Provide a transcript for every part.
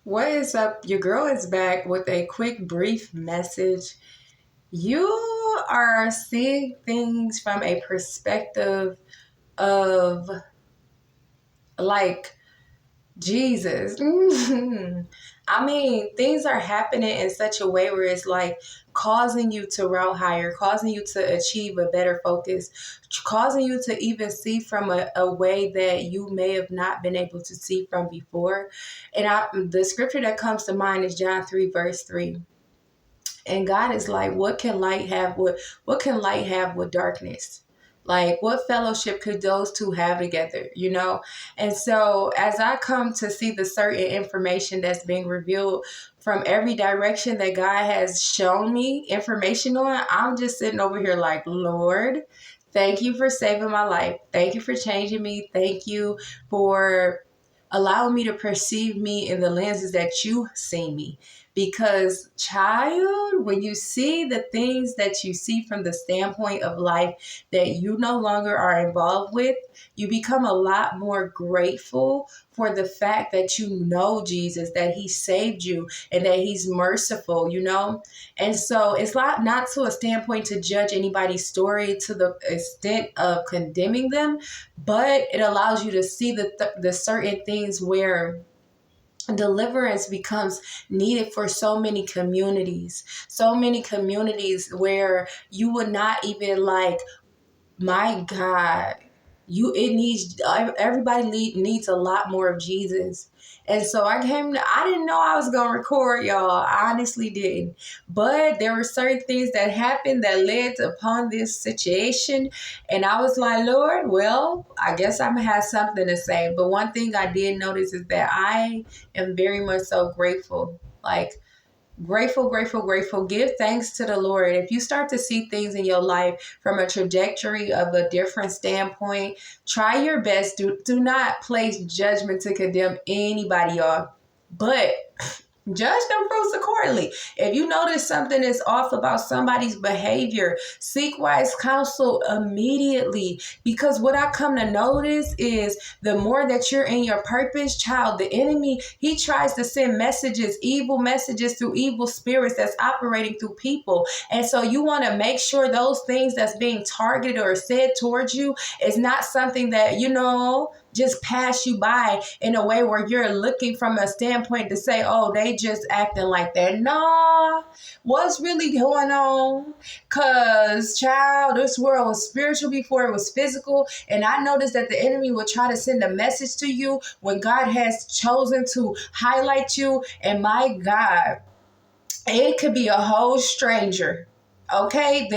What is up? Your girl is back with a quick, brief message. You are seeing things from a perspective of like Jesus. I mean, things are happening in such a way where it's like causing you to route higher, causing you to achieve a better focus, causing you to even see from a way that you may have not been able to see from before. And the scripture that comes to mind is John 3, verse 3. And God is like, what can light have with darkness? Like, what fellowship could those two have together, you know? And so as I come to see the certain information that's being revealed from every direction that God has shown me information on, I'm just sitting over here like, Lord, thank you for saving my life. Thank you for changing me. Thank you for allowing me to perceive me in the lenses that you see me. Because, child, when you see the things that you see from the standpoint of life that you no longer are involved with, you become a lot more grateful for the fact that you know Jesus, that he saved you, and that he's merciful, you know? And so it's not to a standpoint to judge anybody's story to the extent of condemning them, but it allows you to see the certain things where deliverance becomes needed for so many communities where you would not even like, my God, everybody needs a lot more of Jesus. And so I didn't know I was going to record, y'all. I honestly didn't. But there were certain things that happened that led upon this situation. And I was like, Lord, well, I guess I'm going to have something to say. But one thing I did notice is that I am very much so grateful. Like, grateful, grateful, grateful. Give thanks to the Lord. If you start to see things in your life from a trajectory of a different standpoint, try your best. Do not place judgment to condemn anybody, y'all. But judge them fruits accordingly. If you notice something is off about somebody's behavior, seek wise counsel immediately. Because what I come to notice is the more that you're in your purpose, child, the enemy, he tries to send messages, evil messages through evil spirits that's operating through people. And so you want to make sure those things that's being targeted or said towards you is not something that, just pass you by in a way where you're looking from a standpoint to say, oh, they just acting like that. No, what's really going on? Because, child, this world was spiritual before it was physical. And I noticed that the enemy will try to send a message to you when God has chosen to highlight you. And my God, it could be a whole stranger. Okay,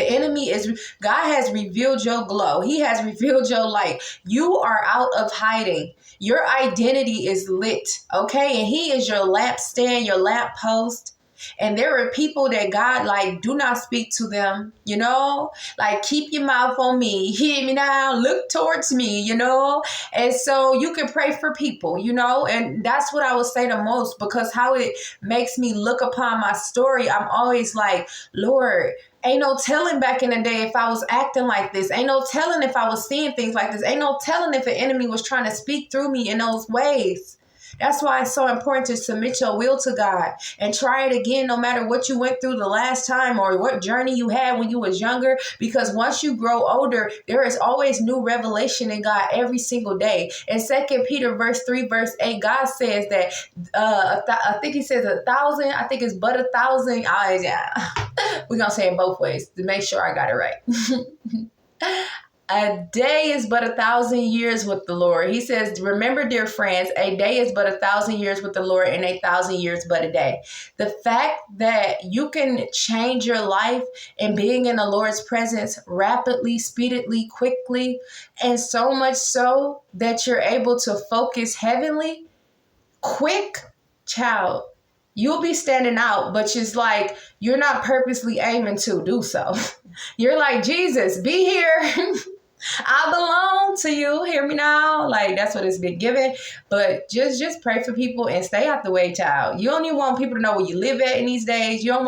God has revealed your glow. He has revealed your light. You are out of hiding. Your identity is lit. Okay, and he is your lampstand, your lamp post. And there are people that God, like, do not speak to them, like, keep your mouth on me, hear me now, look towards me, and so you can pray for people, and that's what I would say the most, because how it makes me look upon my story, I'm always like, Lord, ain't no telling back in the day if I was acting like this. Ain't no telling if I was seeing things like this. Ain't no telling if an enemy was trying to speak through me in those ways. That's why it's so important to submit your will to God and try it again, no matter what you went through the last time or what journey you had when you was younger. Because once you grow older, there is always new revelation in God every single day. In 2 Peter verse 3, verse 8, God says that, I think he says 1,000, I think it's but 1,000. Yeah. We're going to say it both ways to make sure I got it right. A day is but 1,000 years with the Lord. He says, remember, dear friends, a day is but 1,000 years with the Lord, and 1,000 years but a day. The fact that you can change your life in being in the Lord's presence rapidly, speedily, quickly, and so much so that you're able to focus heavenly, quick, child, you'll be standing out, but it's like you're not purposely aiming to do so. You're like, Jesus, be here. I belong to you. Hear me now? Like, that's what it's been given. But just pray for people and stay out the way, child. You don't even want people to know where you live at in these days. Lord,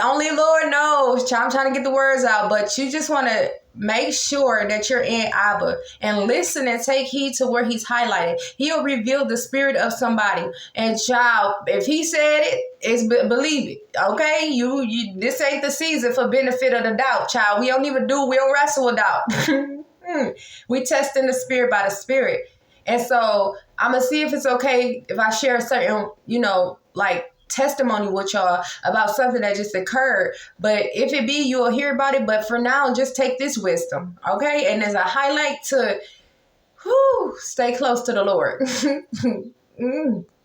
only Lord knows. I'm trying to get the words out, but you just want to make sure that you're in Abba and listen and take heed to where he's highlighted. He'll reveal the spirit of somebody. And child, if he said it, believe it. Okay? You this ain't the season for benefit of the doubt, child. We don't wrestle with doubt. We test in the spirit by the spirit. And so I'm gonna see if it's okay if I share a certain, like testimony with y'all about something that just occurred. But if it be, you'll hear about it. But for now, just take this wisdom, okay? And as a highlight to stay close to the Lord.